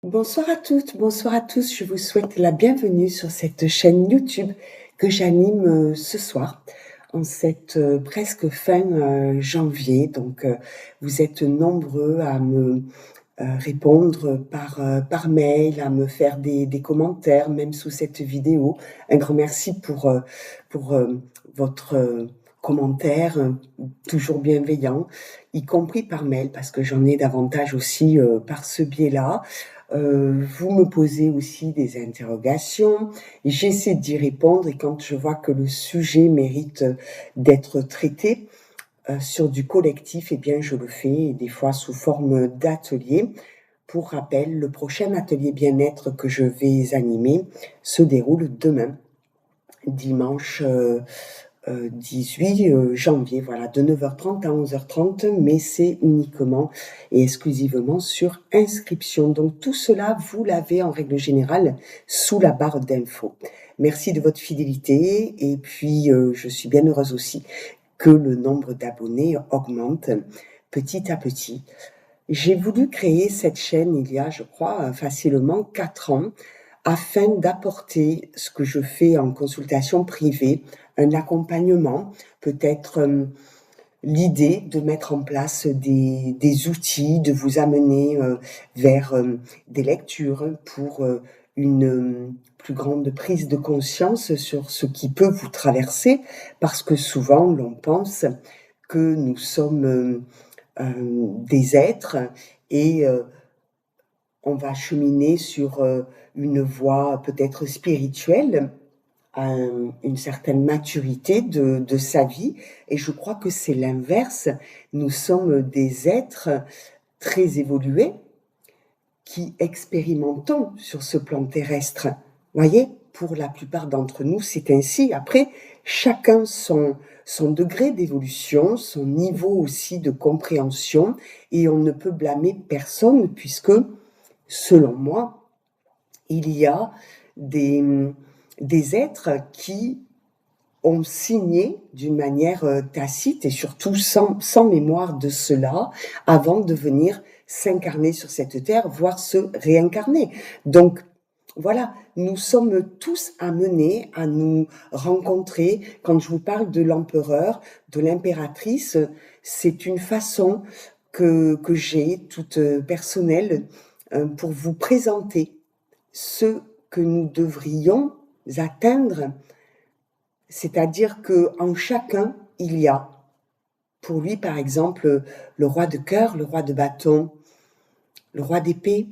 Bonsoir à toutes, bonsoir à tous. Je vous souhaite la bienvenue sur cette chaîne YouTube que j'anime ce soir, en cette presque fin janvier. Donc, vous êtes nombreux à me répondre par mail, à me faire des commentaires, même sous cette vidéo. Un grand merci pour votre commentaire, toujours bienveillant, y compris par mail, parce que j'en ai davantage aussi par ce biais-là. Vous me posez aussi des interrogations, j'essaie d'y répondre et quand je vois que le sujet mérite d'être traité sur du collectif, eh bien je le fais, et des fois sous forme d'atelier. Pour rappel, le prochain atelier bien-être que je vais animer se déroule demain, dimanche 18 janvier, voilà, de 9h30 à 11h30, mais c'est uniquement et exclusivement sur inscription. Donc tout cela, vous l'avez en règle générale sous la barre d'infos. Merci de votre fidélité et puis je suis bien heureuse aussi que le nombre d'abonnés augmente petit à petit. J'ai voulu créer cette chaîne il y a, je crois, facilement 4 ans, afin d'apporter ce que je fais en consultation privée, un accompagnement, peut-être l'idée de mettre en place des outils, de vous amener vers des lectures pour une plus grande prise de conscience sur ce qui peut vous traverser, parce que souvent l'on pense que nous sommes des êtres et on va cheminer sur une voie peut-être spirituelle, à une certaine maturité de sa vie. Et je crois que c'est l'inverse. Nous sommes des êtres très évolués qui expérimentons sur ce plan terrestre. Voyez, pour la plupart d'entre nous, c'est ainsi. Après, chacun son degré d'évolution, son niveau aussi de compréhension, et on ne peut blâmer personne puisque, selon moi, il y a des êtres qui ont signé d'une manière tacite et surtout sans mémoire de cela avant de venir s'incarner sur cette terre, voire se réincarner. Donc, voilà, nous sommes tous amenés à nous rencontrer. Quand je vous parle de l'empereur, de l'impératrice, c'est une façon que j'ai, toute personnelle, pour vous présenter ce que nous devrions atteindre, c'est-à-dire qu'en chacun, il y a, pour lui par exemple, le roi de cœur, le roi de bâton, le roi d'épée.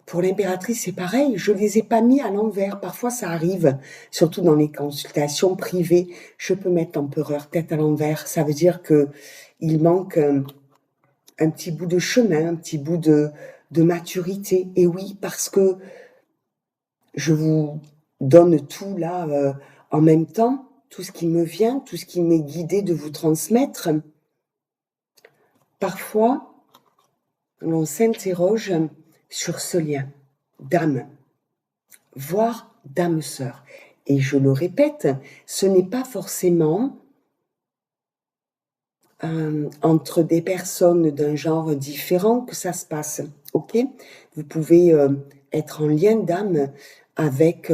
Pour l'impératrice, c'est pareil, je ne les ai pas mis à l'envers. Parfois, ça arrive, surtout dans les consultations privées. Je peux mettre l'empereur tête à l'envers. Ça veut dire qu'il manque un petit bout de chemin, un petit bout de maturité. Et oui, parce que je vous donne tout là en même temps, tout ce qui me vient, tout ce qui m'est guidé de vous transmettre. Parfois, on s'interroge sur ce lien d'âme, voire d'âme sœur. Et je le répète, ce n'est pas forcément entre des personnes d'un genre différent que ça se passe, ok? Vous pouvez être en lien d'âme avec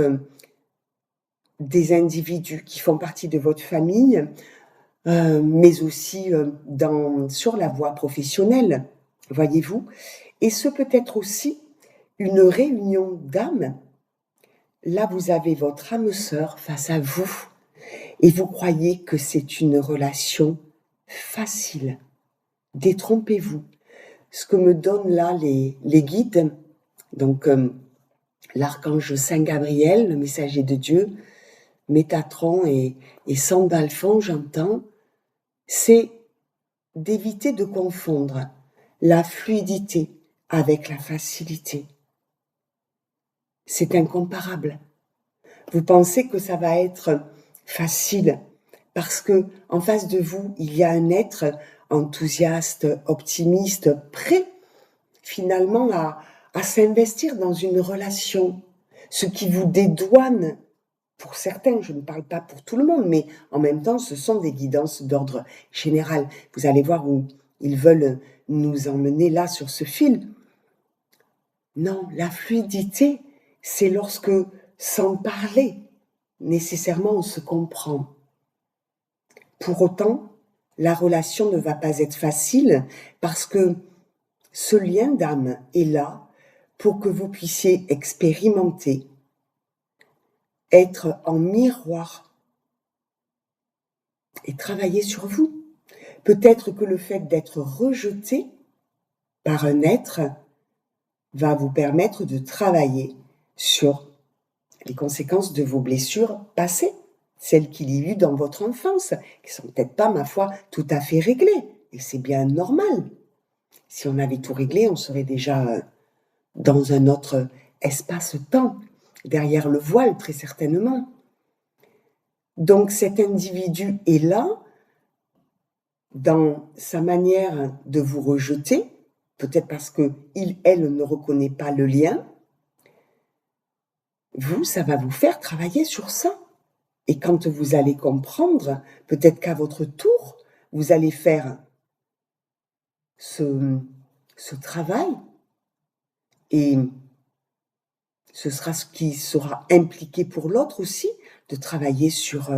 des individus qui font partie de votre famille, mais aussi sur la voie professionnelle, voyez-vous. Et ce peut être aussi une réunion d'âmes. Là, vous avez votre âme sœur face à vous et vous croyez que c'est une relation facile. Détrompez-vous. Ce que me donnent là les guides, donc l'archange Saint Gabriel, le messager de Dieu, Métatron et Sandalphon, j'entends, c'est d'éviter de confondre la fluidité avec la facilité. C'est incomparable. Vous pensez que ça va être facile parce que en face de vous, il y a un être enthousiaste, optimiste, prêt finalement à s'investir dans une relation, ce qui vous dédouane. Pour certains, je ne parle pas pour tout le monde, mais en même temps, ce sont des guidances d'ordre général. Vous allez voir où ils veulent nous emmener là sur ce fil. Non, la fluidité, c'est lorsque, sans parler, nécessairement on se comprend. Pour autant, la relation ne va pas être facile parce que ce lien d'âme est là pour que vous puissiez expérimenter, être en miroir et travailler sur vous. Peut-être que le fait d'être rejeté par un être va vous permettre de travailler sur les conséquences de vos blessures passées, celles qu'il y a eu dans votre enfance, qui sont peut-être pas, ma foi, tout à fait réglées. Et c'est bien normal. Si on avait tout réglé, on serait déjà dans un autre espace-temps, derrière le voile, très certainement. Donc cet individu est là, dans sa manière de vous rejeter, peut-être parce qu'il, elle, ne reconnaît pas le lien. Vous, ça va vous faire travailler sur ça. Et quand vous allez comprendre, peut-être qu'à votre tour, vous allez faire ce travail et ce sera ce qui sera impliqué pour l'autre aussi, de travailler sur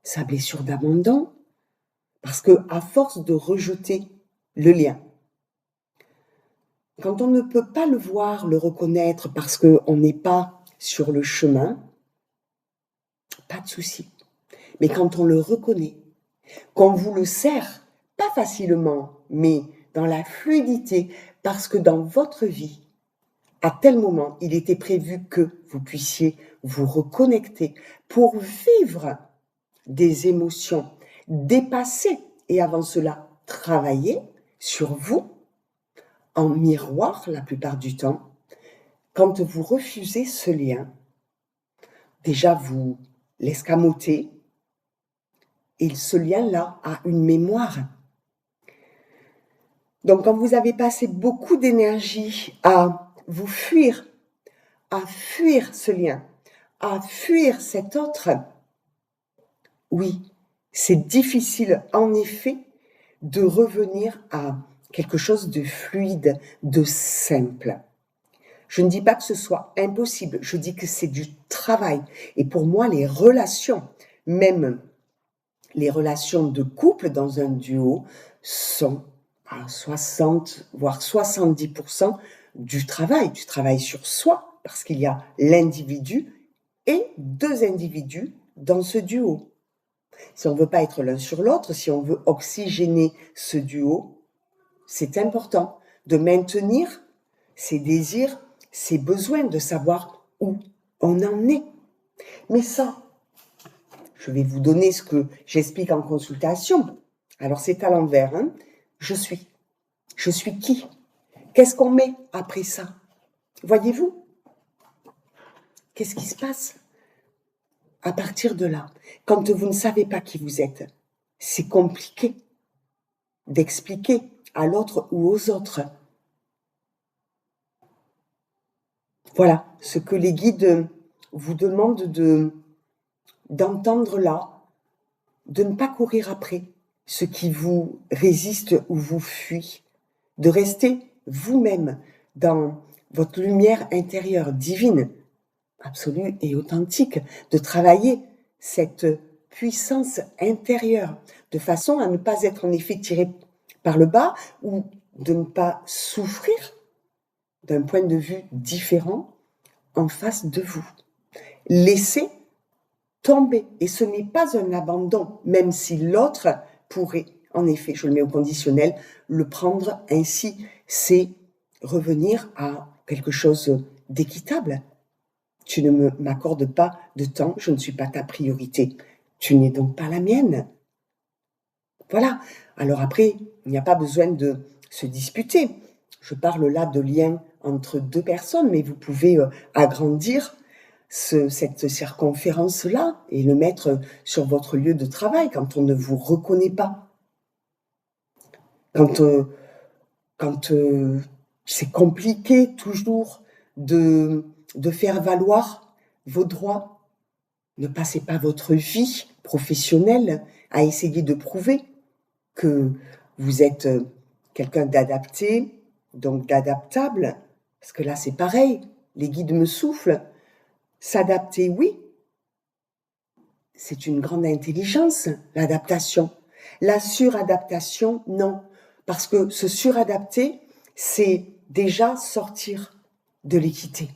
sa blessure d'abandon. Parce qu'à force de rejeter le lien, quand on ne peut pas le voir, le reconnaître parce qu'on n'est pas sur le chemin, pas de souci. Mais quand on le reconnaît, qu'on vous le sert, pas facilement, mais dans la fluidité, parce que dans votre vie, à tel moment, il était prévu que vous puissiez vous reconnecter pour vivre des émotions, dépasser et avant cela, travailler sur vous en miroir la plupart du temps. Quand vous refusez ce lien, déjà vous l'escamotez et ce lien-là a une mémoire. Donc quand vous avez passé beaucoup d'énergie à vous fuir, à fuir ce lien, à fuir cet autre, oui, c'est difficile en effet de revenir à quelque chose de fluide, de simple. Je ne dis pas que ce soit impossible, je dis que c'est du travail. Et pour moi, les relations, même les relations de couple dans un duo, sont à 60, voire 70% du travail sur soi, parce qu'il y a l'individu et deux individus dans ce duo. Si on ne veut pas être l'un sur l'autre, si on veut oxygéner ce duo, c'est important de maintenir ses désirs, ses besoins, de savoir où on en est. Mais ça, je vais vous donner ce que j'explique en consultation. Alors c'est à l'envers, hein. Je suis qui? Qu'est-ce qu'on met après ça? Voyez-vous? Qu'est-ce qui se passe à partir de là? Quand vous ne savez pas qui vous êtes, c'est compliqué d'expliquer à l'autre ou aux autres. Voilà ce que les guides vous demandent d'entendre là, de ne pas courir après ce qui vous résiste ou vous fuit, de rester vous-même dans votre lumière intérieure divine, absolue et authentique, de travailler cette puissance intérieure, de façon à ne pas être en effet tiré par le bas ou de ne pas souffrir d'un point de vue différent en face de vous. Laissez tomber. Et ce n'est pas un abandon, même si l'autre pourrait, en effet, je le mets au conditionnel, le prendre ainsi. C'est revenir à quelque chose d'équitable. Tu ne m'accordes pas de temps, je ne suis pas ta priorité. Tu n'es donc pas la mienne. Voilà. Alors après, il n'y a pas besoin de se disputer. Je parle là de lien entre deux personnes, mais vous pouvez agrandir cette circonférence-là et le mettre sur votre lieu de travail quand on ne vous reconnaît pas. Quand c'est compliqué toujours de faire valoir vos droits, ne passez pas votre vie professionnelle à essayer de prouver que vous êtes quelqu'un d'adapté, donc d'adaptable, parce que là c'est pareil, les guides me soufflent. S'adapter, oui, c'est une grande intelligence, l'adaptation. La suradaptation, non, parce que se suradapter, c'est déjà sortir de l'équité.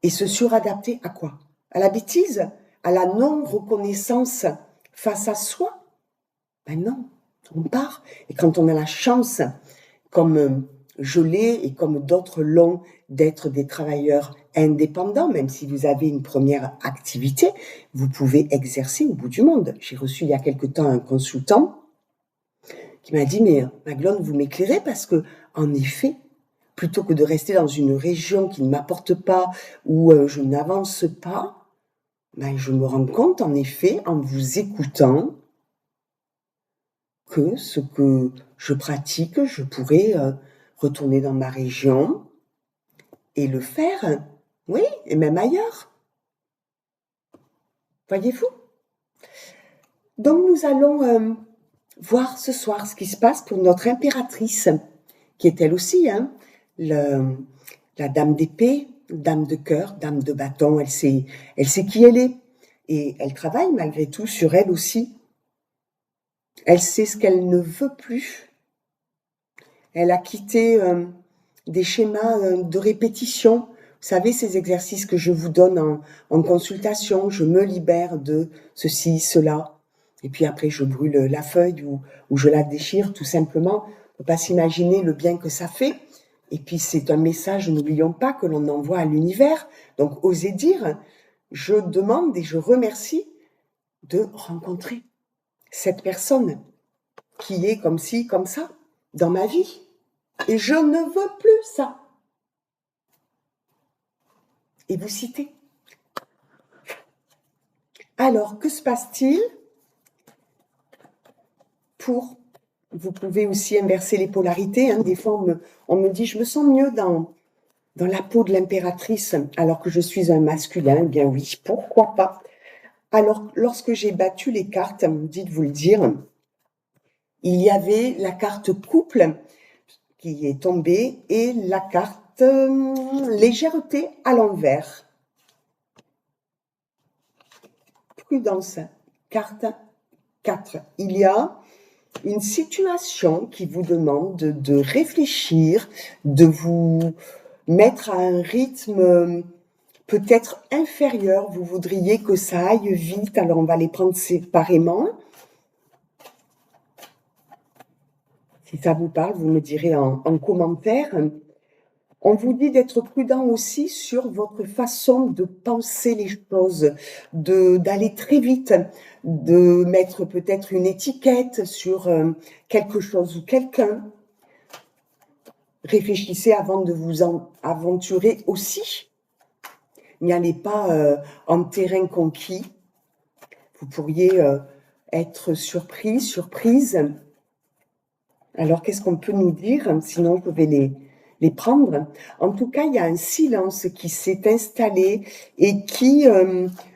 Et se suradapter à quoi? À la bêtise? À la non-reconnaissance face à soi? Ben non, on part. Et quand on a la chance, comme je l'ai et comme d'autres l'ont, d'être des travailleurs indépendants, même si vous avez une première activité, vous pouvez exercer au bout du monde. J'ai reçu il y a quelque temps un consultant qui m'a dit, mais Maglone, vous m'éclairez parce que, en effet, plutôt que de rester dans une région qui ne m'apporte pas, où je n'avance pas, ben, je me rends compte, en effet, en vous écoutant, que ce que je pratique, je pourrais retourner dans ma région et le faire, oui, et même ailleurs. Voyez-vous? Donc nous allons voir ce soir ce qui se passe pour notre impératrice, qui est elle aussi, hein, la dame d'épée, dame de cœur, dame de bâton, elle sait qui elle est. Et elle travaille malgré tout sur elle aussi. Elle sait ce qu'elle ne veut plus. Elle a quitté des schémas de répétition. Vous savez, ces exercices que je vous donne en consultation, je me libère de ceci, cela. Et puis après, je brûle la feuille ou je la déchire tout simplement. On ne peut pas s'imaginer le bien que ça fait. Et puis c'est un message, n'oublions pas, que l'on envoie à l'univers. Donc osez dire, je demande et je remercie de rencontrer cette personne qui est comme ci, comme ça, dans ma vie. Et je ne veux plus ça. Et vous citez. Alors, que se passe-t-il pour... Vous pouvez aussi inverser les polarités. Hein. Des fois, on me dit, je me sens mieux dans la peau de l'impératrice, alors que je suis un masculin. Eh bien oui, pourquoi pas. Alors, lorsque j'ai battu les cartes, dites-vous le dire, il y avait la carte couple qui est tombée et la carte légèreté à l'envers. Prudence, carte 4. Il y a une situation qui vous demande de réfléchir, de vous mettre à un rythme peut-être inférieur. Vous voudriez que ça aille vite, alors on va les prendre séparément. Si ça vous parle, vous me direz en commentaire. On vous dit d'être prudent aussi sur votre façon de penser les choses, d'aller très vite, de mettre peut-être une étiquette sur quelque chose ou quelqu'un. Réfléchissez avant de vous aventurer aussi. N'y allez pas en terrain conquis. Vous pourriez être surpris, surprise. Alors, qu'est-ce qu'on peut nous dire? Sinon, je vais les prendre. En tout cas, il y a un silence qui s'est installé et qui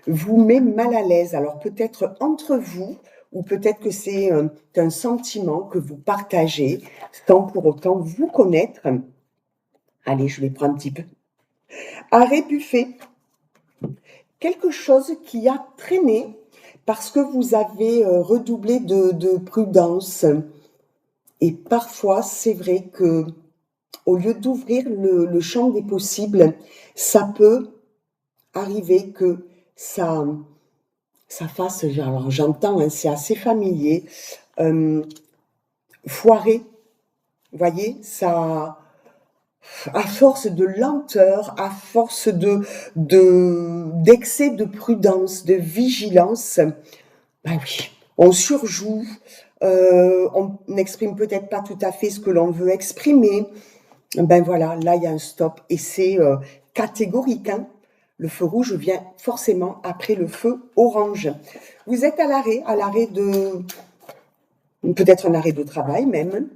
vous met mal à l'aise. Alors, peut-être entre vous, ou peut-être que c'est un sentiment que vous partagez sans pour autant vous connaître. Allez, je les prends un petit peu. Arrêt buffet. Quelque chose qui a traîné parce que vous avez redoublé de prudence. Et parfois, c'est vrai que au lieu d'ouvrir le champ des possibles, ça peut arriver que ça fasse, alors j'entends, hein, c'est assez familier, foirer. Vous voyez, ça, à force de lenteur, à force d'excès de prudence, de vigilance, ben oui, on surjoue, on n'exprime peut-être pas tout à fait ce que l'on veut exprimer. Ben voilà, là il y a un stop et c'est catégorique. Hein. Le feu rouge vient forcément après le feu orange. Vous êtes à l'arrêt de, peut-être un arrêt de travail même,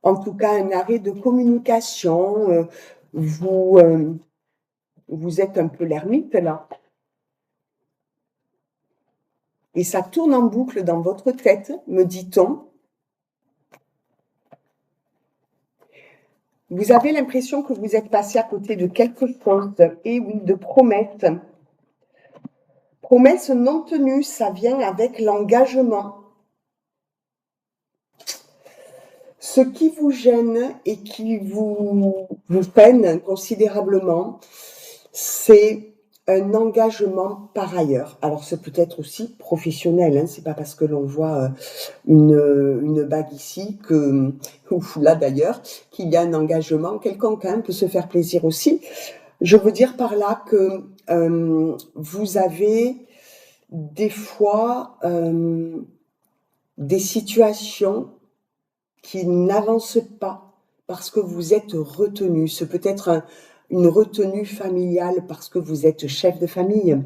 en tout cas un arrêt de communication. Vous êtes un peu l'ermite là. Et ça tourne en boucle dans votre tête, me dit-on. Vous avez l'impression que vous êtes passé à côté de quelque chose, et oui, de promesses. Promesses non tenues, ça vient avec l'engagement. Ce qui vous gêne et qui vous peine considérablement, c'est un engagement par ailleurs. Alors, c'est peut-être aussi professionnel, hein, c'est pas parce que l'on voit une bague ici ou là d'ailleurs, qu'il y a un engagement quelconque, hein, peut se faire plaisir aussi. Je veux dire par là que vous avez des fois des situations qui n'avancent pas parce que vous êtes retenu. Ce peut être une retenue familiale parce que vous êtes chef de famille.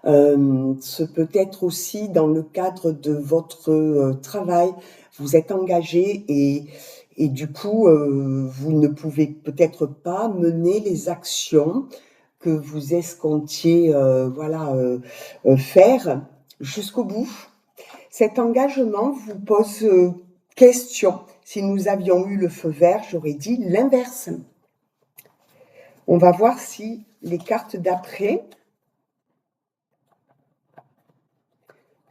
Ce peut être aussi dans le cadre de votre travail. Vous êtes engagé et du coup, vous ne pouvez peut-être pas mener les actions que vous escomptiez faire jusqu'au bout. Cet engagement vous pose question. Si nous avions eu le feu vert, j'aurais dit l'inverse. On va voir si les cartes d'après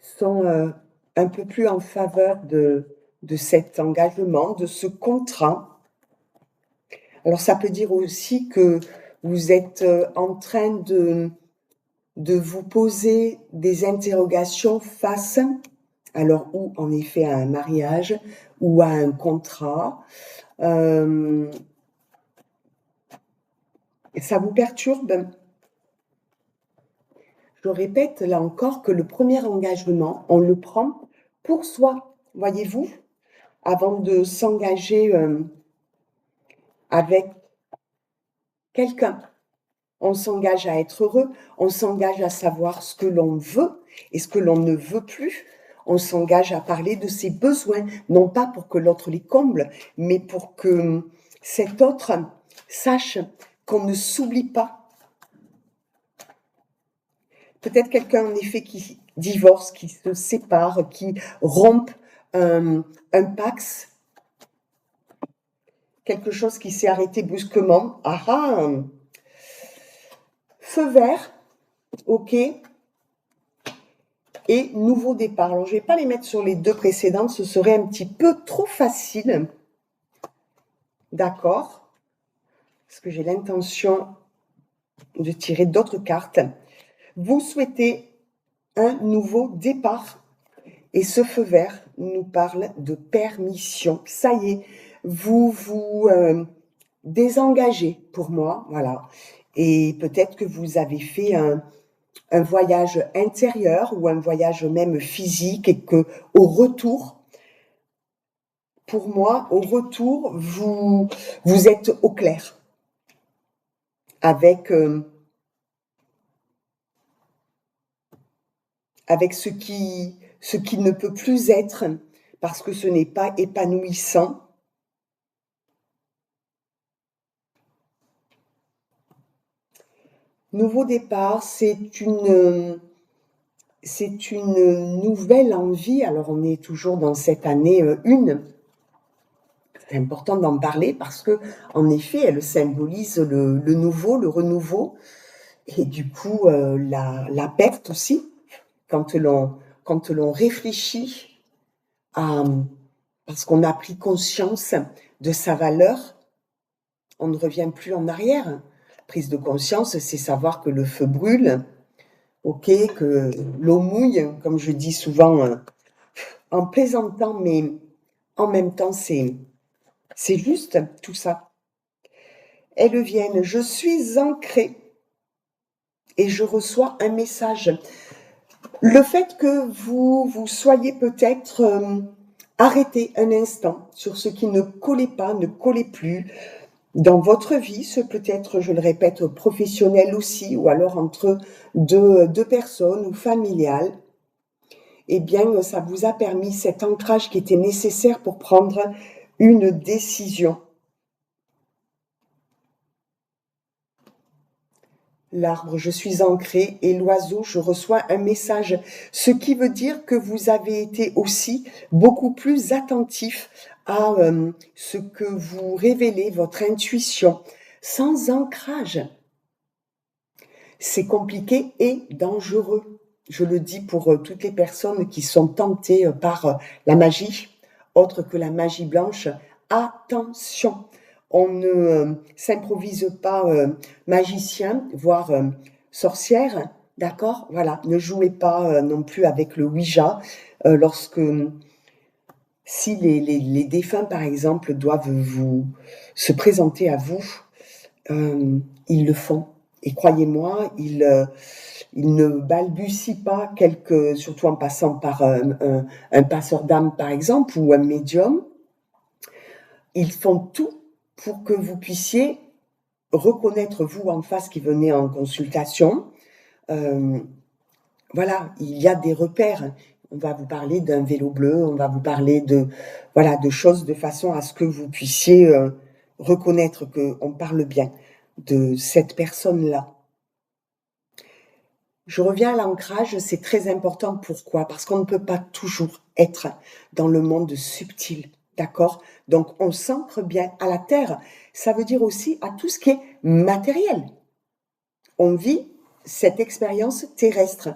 sont un peu plus en faveur de cet engagement, de ce contrat. Alors ça peut dire aussi que vous êtes en train de vous poser des interrogations face, alors ou en effet à un mariage ou à un contrat. Ça vous perturbe. Je répète là encore que le premier engagement, on le prend pour soi, voyez-vous, avant de s'engager avec quelqu'un. On s'engage à être heureux, on s'engage à savoir ce que l'on veut et ce que l'on ne veut plus. On s'engage à parler de ses besoins, non pas pour que l'autre les comble, mais pour que cet autre sache qu'on ne s'oublie pas. Peut-être quelqu'un en effet qui divorce, qui se sépare, qui rompt un pax, quelque chose qui s'est arrêté brusquement. Ah ah, feu vert, ok, et nouveau départ. Alors je ne vais pas les mettre sur les deux précédentes, ce serait un petit peu trop facile. D'accord, parce que j'ai l'intention de tirer d'autres cartes. Vous souhaitez un nouveau départ. Et ce feu vert nous parle de permission. Ça y est, vous vous désengagez pour moi, voilà. Et peut-être que vous avez fait un voyage intérieur ou un voyage même physique et que au retour, pour moi, au retour, vous êtes au clair avec ce qui ne peut plus être parce que ce n'est pas épanouissant. Nouveau départ, c'est une nouvelle envie. Alors on est toujours dans cette année 1. C'est important d'en parler parce que en effet, elle symbolise le nouveau, le renouveau et du coup la perte aussi. Quand l'on réfléchit à parce qu'on a pris conscience de sa valeur, on ne revient plus en arrière. Prise de conscience, c'est savoir que le feu brûle, ok, que l'eau mouille, comme je dis souvent en plaisantant, mais en même temps, c'est juste tout ça. Elles viennent, je suis ancrée et je reçois un message. Le fait que vous soyez peut-être arrêté un instant sur ce qui ne collait pas, ne collait plus, dans votre vie, ce peut être, je le répète, professionnel aussi, ou alors entre deux personnes ou familiales, eh bien, ça vous a permis cet ancrage qui était nécessaire pour prendre une décision. L'arbre, je suis ancré, et l'oiseau, je reçois un message. Ce qui veut dire que vous avez été aussi beaucoup plus attentif à ce que vous révélez, votre intuition, sans ancrage. C'est compliqué et dangereux. Je le dis pour toutes les personnes qui sont tentées par la magie, autre que la magie blanche. Attention, on ne s'improvise pas magicien, voire sorcière, d'accord? Voilà, ne jouez pas non plus avec le Ouija lorsque si les défunts, par exemple, doivent se présenter à vous, ils le font. Et croyez-moi, ils ne balbutient pas, surtout en passant par un passeur d'âme, par exemple, ou un médium. Ils font tout pour que vous puissiez reconnaître, vous, en face, qui venez en consultation. Voilà, il y a des repères. On va vous parler d'un vélo bleu, on va vous parler de choses de façon à ce que vous puissiez reconnaître qu'on parle bien de cette personne-là. Je reviens à l'ancrage, c'est très important. Pourquoi? Parce qu'on ne peut pas toujours être dans le monde subtil, d'accord? Donc on s'ancre bien à la terre. Ça veut dire aussi à tout ce qui est matériel. On vit cette expérience terrestre.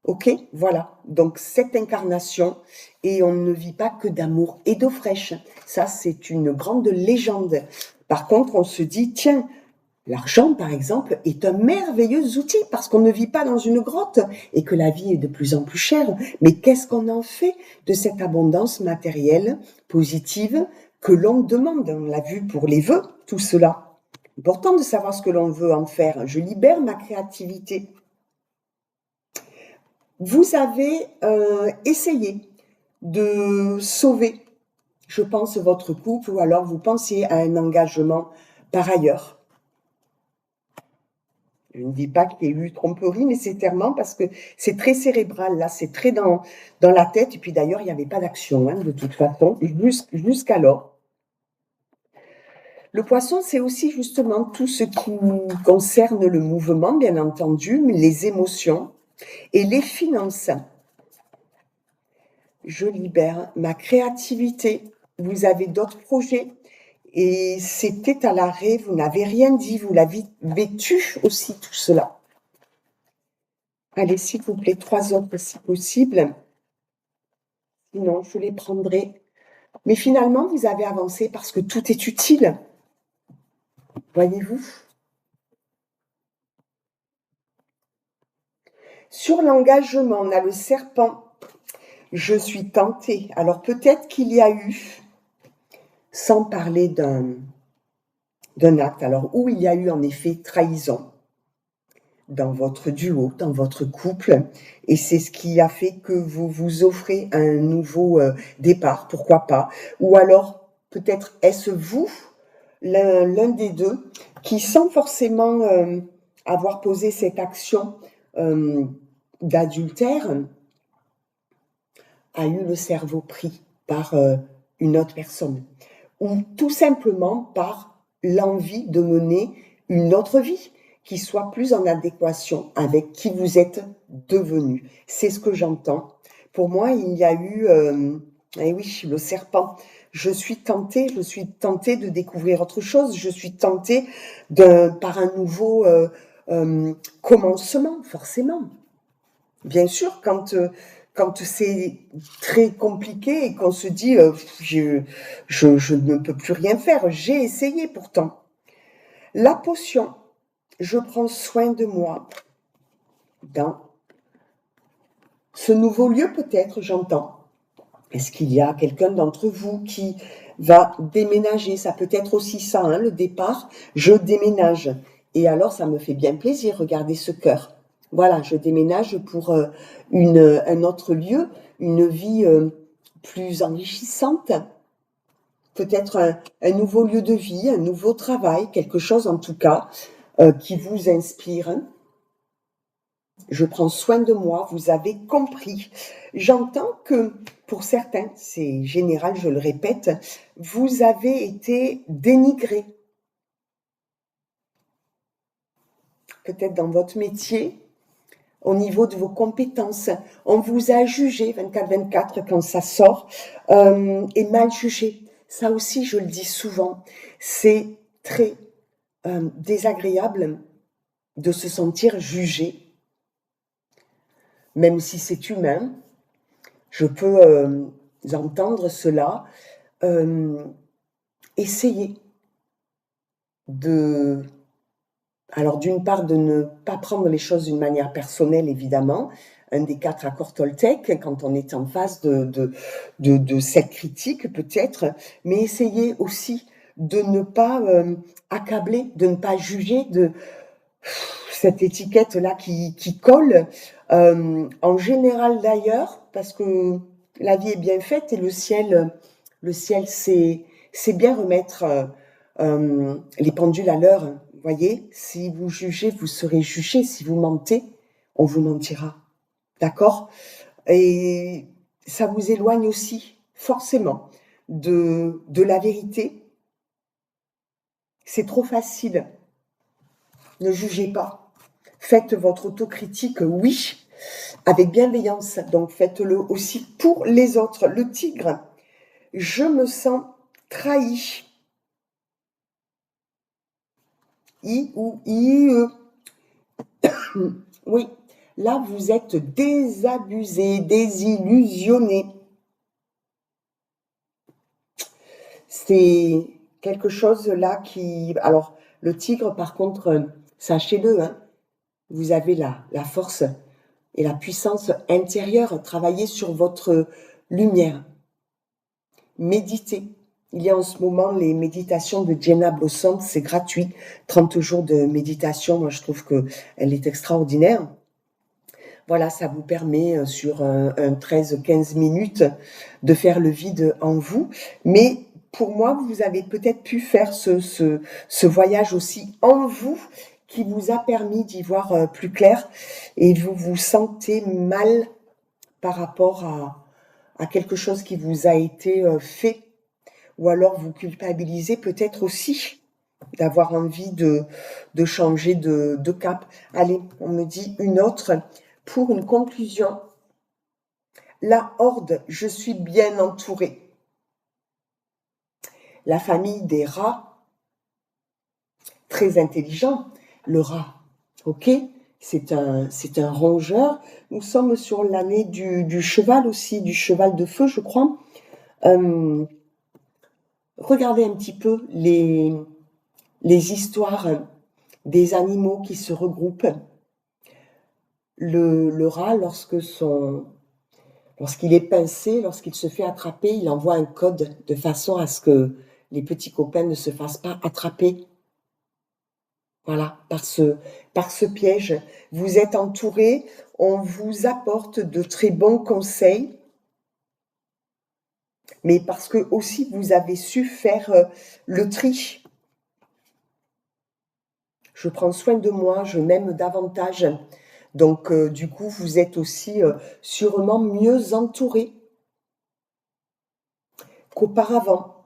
Ok, voilà. Donc cette incarnation, et on ne vit pas que d'amour et d'eau fraîche. Ça, c'est une grande légende. Par contre, on se dit, tiens, l'argent, par exemple, est un merveilleux outil parce qu'on ne vit pas dans une grotte et que la vie est de plus en plus chère. Mais qu'est-ce qu'on en fait de cette abondance matérielle positive que l'on demande? On l'a vu pour les vœux, tout cela. Important de savoir ce que l'on veut en faire. Je libère ma créativité. Vous avez essayé de sauver, je pense, votre couple, ou alors vous pensiez à un engagement par ailleurs. Je ne dis pas qu'il y ait eu tromperie nécessairement, parce que c'est très cérébral, là, c'est très dans la tête, et puis d'ailleurs, il n'y avait pas d'action, hein, de toute façon, jusqu'alors. Le poisson, c'est aussi justement tout ce qui concerne le mouvement, bien entendu, les émotions et les finances. Je libère ma créativité. Vous avez d'autres projets et c'était à l'arrêt, vous n'avez rien dit, vous l'avez vécu aussi tout cela. Allez, s'il vous plaît, 3 autres si possible. Sinon, je les prendrai. Mais finalement, vous avez avancé parce que tout est utile. Voyez-vous? Sur l'engagement, on a le serpent. Je suis tentée. Alors peut-être qu'il y a eu, sans parler d'un acte, alors où il y a eu en effet trahison dans votre duo, dans votre couple, et c'est ce qui a fait que vous vous offrez un nouveau départ, pourquoi pas, ou alors peut-être est-ce vous, l'un des deux, qui sans forcément avoir posé cette action d'adultère, a eu le cerveau pris par une autre personne, ou tout simplement par l'envie de mener une autre vie qui soit plus en adéquation avec qui vous êtes devenu. C'est ce que j'entends. Pour moi, il y a eu, eh oui, le serpent. Je suis tentée de découvrir autre chose, je suis tentée par un nouveau commencement, forcément. Bien sûr, quand c'est très compliqué et qu'on se dit je ne peux plus rien faire, j'ai essayé pourtant. La potion, je prends soin de moi dans ce nouveau lieu peut-être, j'entends. Est-ce qu'il y a quelqu'un d'entre vous qui va déménager? Ça peut être aussi ça, hein, le départ. Je déménage. Et alors, ça me fait bien plaisir, regardez ce cœur. Voilà, je déménage pour un autre lieu, une vie plus enrichissante. Peut-être un nouveau lieu de vie, un nouveau travail, quelque chose en tout cas qui vous inspire. Je prends soin de moi, vous avez compris. J'entends que pour certains, c'est général, je le répète, vous avez été dénigré. Peut-être dans votre métier, au niveau de vos compétences. On vous a jugé 24/24 quand ça sort, et mal jugé. Ça aussi, je le dis souvent, c'est très désagréable de se sentir jugé, même si c'est humain. Je peux entendre cela. Essayez de... Alors, d'une part, de ne pas prendre les choses d'une manière personnelle, évidemment. Un des 4 accords Toltec, quand on est en face de cette critique, peut-être, mais essayez aussi de ne pas accabler, de ne pas juger de cette étiquette-là qui colle. En général, d'ailleurs, parce que la vie est bien faite et le ciel c'est bien remettre les pendules à l'heure. Vous voyez, si vous jugez, vous serez jugé. Si vous mentez, on vous mentira. D'accord? Et ça vous éloigne aussi, forcément, de la vérité. C'est trop facile. Ne jugez pas. Faites votre autocritique, oui, avec bienveillance. Donc faites-le aussi pour les autres. Le tigre, je me sens trahi. I ou I. Oui, là vous êtes désabusé, désillusionné. C'est quelque chose là qui... Alors, le tigre, par contre, sachez-le, hein, vous avez la force et la puissance intérieure. Travaillez sur votre lumière. Méditez. Il y a en ce moment les méditations de Jenna Blossom, c'est gratuit. 30 jours de méditation, moi je trouve qu'elle est extraordinaire. Voilà, ça vous permet sur un 13-15 minutes de faire le vide en vous. Mais pour moi, vous avez peut-être pu faire ce voyage aussi en vous qui vous a permis d'y voir plus clair et vous vous sentez mal par rapport à quelque chose qui vous a été fait, ou alors vous culpabilisez peut-être aussi d'avoir envie de changer de cap. Allez, on me dit une autre pour une conclusion. La horde, je suis bien entourée. La famille des rats, très intelligent, le rat, ok? C'est un rongeur. Nous sommes sur l'année du cheval aussi, du cheval de feu, je crois. Regardez un petit peu les histoires des animaux qui se regroupent. Le rat, lorsqu'il est pincé, lorsqu'il se fait attraper, il envoie un code de façon à ce que les petits copains ne se fassent pas attraper. Voilà, par ce piège. Vous êtes entouré, on vous apporte de très bons conseils, mais parce que aussi vous avez su faire le tri. Je prends soin de moi, je m'aime davantage. Donc, du coup, vous êtes aussi sûrement mieux entouré qu'auparavant.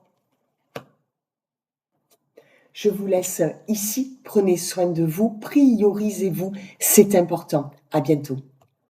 Je vous laisse ici. Prenez soin de vous, priorisez-vous, c'est important. À bientôt.